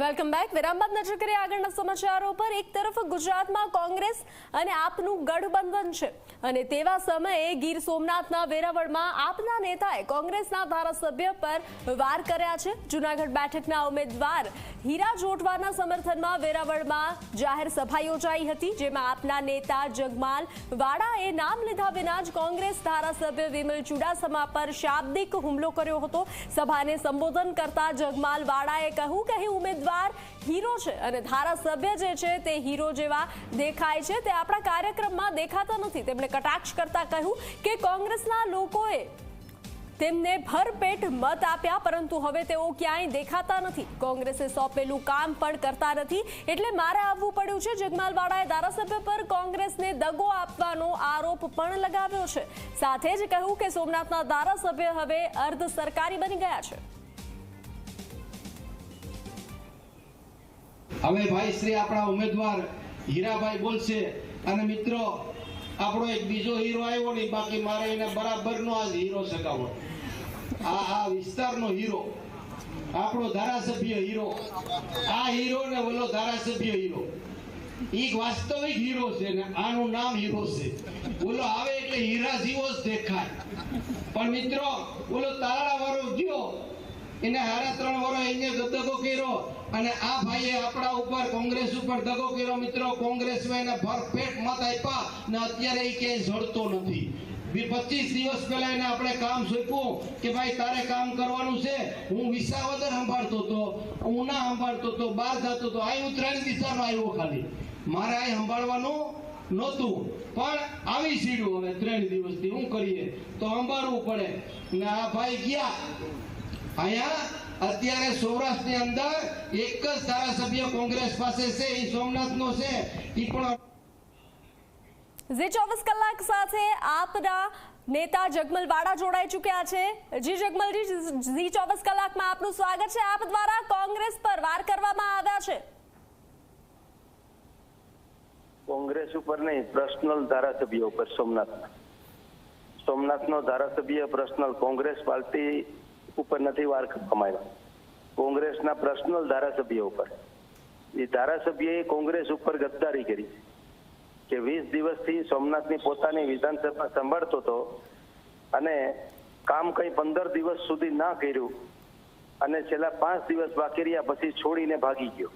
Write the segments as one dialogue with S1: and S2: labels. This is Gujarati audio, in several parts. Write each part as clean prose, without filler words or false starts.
S1: Welcome back. વિરામ બાદ નજર કરીએ આગળના સમાચારો પર. એક તરફ ગુજરાતમાં કોંગ્રેસ અને આપનું ગઠબંધન છે અને તેવા સમયે ગીર સોમનાથના વેરાવળમાં આપના નેતાએ કોંગ્રેસના ધારાસભ્ય પર વાર કર્યા છે. જૂનાગઢ બેઠકના ઉમેદવાર હીરા જોટવાના સમર્થનમાં વેરાવળમાં જાહેર સભા યોજાઈ હતી, જેમાં આપના નેતા જગમાલ વાડાએ નામ લીધા વિના જ કોંગ્રેસ ધારાસભ્ય વિમલ ચુડાસમા પર શાબ્દિક હુમલો કર્યો હતો. સભાને સંબોધન કરતા જગમાલ વાડાએ કહ્યું કે ઉમેદવાર હીરો છે અને ધારાસભ્ય જે છે તે હીરો જેવા દેખાય છે, તે આપણા કાર્યક્રમમાં દેખાતા નથી. તેમણે કટાક્ષ કરતા કહ્યું કે કોંગ્રેસના લોકોએ તેમને ભરપેટ મત આપ્યા, પરંતુ હવે તેઓ ક્યાંય દેખાતા નથી. કોંગ્રેસે સોંપેલું કામ પણ કરતા નથી, એટલે મારે આવવું પડ્યું છે. જગમાલ વાડાએ ધારાસભ્ય પર કોંગ્રેસને દગો આપવાનો આરોપ પણ લગાવ્યો છે. સાથે જ કહ્યું કે સોમનાથના ધારાસભ્ય હવે અર્ધ સરકારી બની ગયા છે.
S2: હવે ભાઈ શ્રી આપણા ઉમેદવાર હીરાભાઈ બોલશે. અને મિત્રો, આપણો એક બીજો હીરો આવ્યો નહીં, બાકી મારે એને બરાબરનો આ હીરો સગાવો. આ વિસ્તારનો હીરો, આપણો ધારાસભ્ય હીરો, આ હીરો ને ઓલો ધારાસભ્ય હીરો, ઈ વાસ્તવિક હીરો છે ને આનું નામ હીરો છે. ઓલો આવે એટલે હીરા જેવો જ દેખાય. પણ મિત્રો, ઓલો તારા વાળો ગયો, એને 3.5 વર્ષ એને દગો કર્યો અને આ ભાઈએ આપણા ઉપર કોંગ્રેસ ઉપર દગો કર્યો. મિત્રો, કોંગ્રેસમાં એને ભરપેટ મત આપ્યા ને અત્યારે એ ક્યાંય જડતો નથી. 25 દિવસ પહેલા એને આપણે કામ સોંપ્યું કે ભાઈ તારે કામ કરવાનું છે. હું વિસાવદર સંભાળતો હતો, ઉના સંભાળતો હતો, બહાર જતો હતો. આવ્યું 3 દિશામાં આવ્યો, ખાલી મારે આ સંભાળવાનું નહોતું, પણ આવી સીડ્યું. હવે 3 દિવસથી શું કરીએ, તો સંભાળવું પડે. ને આ ભાઈ ગયા અહીંયા અત્યારે સૌરાષ્ટ્રની અંદર એક જ ધારાસભ્ય કોંગ્રેસ પાસે છે, એ સોમનાથનો છે. એ પણ
S1: ઝી 24 કલાક સાથે આપના નેતા જગમલ વાડા જોડાઈ ચૂક્યા છે. જી જગમલજી, ઝી 24 કલાકમાં આપનું સ્વાગત છે. આપ દ્વારા કોંગ્રેસ પર વાર કરવામાં આવ્યા છે.
S3: કોંગ્રેસ ઉપર નહીં, પર્સનલ ધારાસભ્ય ઉપર. સોમનાથનો ધારાસભ્ય પર્સનલ કોંગ્રેસ પાર્ટી ઉપર નથી વાર કરવામાં આવ્યા. કોંગ્રેસના પર્સનલ ધારાસભ્ય ઉપર. એ ધારાસભ્યએ કોંગ્રેસ ઉપર ગદ્દારી કરી કે 20 દિવસથી સોમનાથની પોતાની વિધાનસભા સંભાળતો હતો અને કામ કઈ 15 દિવસ સુધી ના કર્યું અને છેલ્લા 5 દિવસ બાકી રહ્યા પછી છોડીને ભાગી ગયો.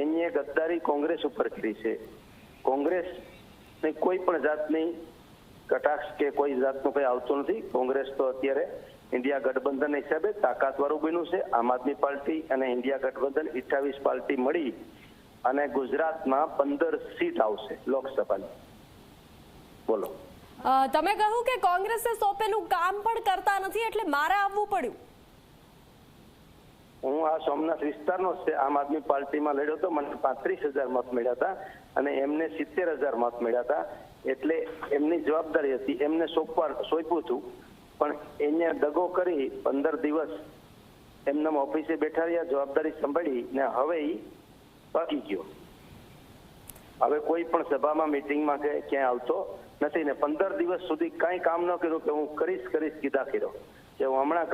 S3: એની ગદ્દારી કોંગ્રેસ ઉપર કરી છે. કોંગ્રેસની કોઈ પણ જાતની કટાક્ષ કે કોઈ જાતનું કઈ આવતું નથી. કોંગ્રેસ તો અત્યારે ઇન્ડિયા ગઠબંધન હિસાબે તાકાતવાળું બન્યું છે. આમ આદમી પાર્ટી અને ઇન્ડિયા ગઠબંધન 28 પાર્ટી મળી અને ગુજરાતમાં 15 સીટ આવશે લોકસભાની. બોલો.
S1: તમે કહ્યું કે કોંગ્રેસે સોંપેલું કામ પણ કરતા નથી, એટલે મારે આવવું પડ્યું.
S3: હું આ સોમનાથ વિસ્તારનો છે. આમ આદમી પાર્ટીમાં લડ્યો હતો, મને 35,000 મત મળ્યા હતા અને એમને 70,000 મત મળ્યા હતા. એટલે એમની જવાબદારી હતી, એમને સોંપ્યું હતું. પણ એને દગો કરી 15 દિવસ એમના ઓફિસે બેઠા રહ્યા, જવાબદારી સંભાળી ને હવે એ ભાગી ગયો. હવે કોઈ પણ સભામાં મિટિંગમાં કે ક્યાંય આવતો નથી ને 15 દિવસ સુધી કાંઈ કામ ન કર્યું કે હું કરીશ કીધા કર્યો કે હું હમણાં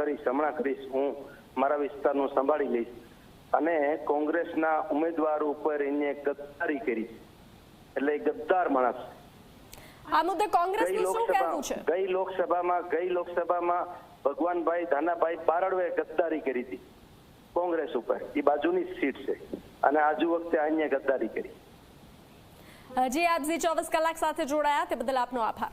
S3: કરીશ, હું મારા વિસ્તારનું સંભાળી લઈશ. અને કોંગ્રેસના ઉમેદવાર ઉપર એને ગદ્દારી કરી. એટલે એ ગદ્દાર માણસ.
S1: આ મુદ્દે કોંગ્રેસનું શું કહેવું છે?
S3: ગઈ લોકસભામાં ભગવાનભાઈ ધાનાભાઈ બારડવે ગદ્દારી કરી હતી કોંગ્રેસ ઉપર. એ બાજુની સીટ છે અને આજુ વખતે અન્ય ગદ્દારી કરી.
S1: જી, આપ ઝી 24 કલાક સાથે જોડાયા તે બદલ આપનો આભાર.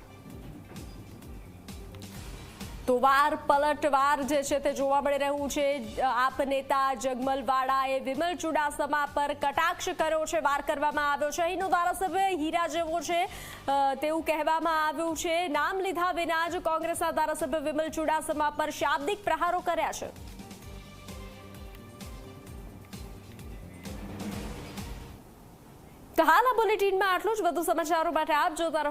S1: તો વાર પલટવાર જે છે તે જોવા મળી રહ્યું છે. આપ નેતા જગમલ વાડાએ વિમલ ચુડાસમા પર કટાક્ષ કર્યો છે, વાર કરવામાં આવ્યો છે. અહીંનો ધારાસભ્ય હીરા જેવો છે તેવું કહેવામાં આવ્યું છે. નામ લીધા વિના જ કોંગ્રેસના ધારાસભ્ય વિમલ ચુડાસમા પર શાબ્દિક પ્રહારો કર્યા છે. તો હાલ આ બુલેટિનમાં આટલું જ. વધુ સમાચારો માટે આપ જોતા રહો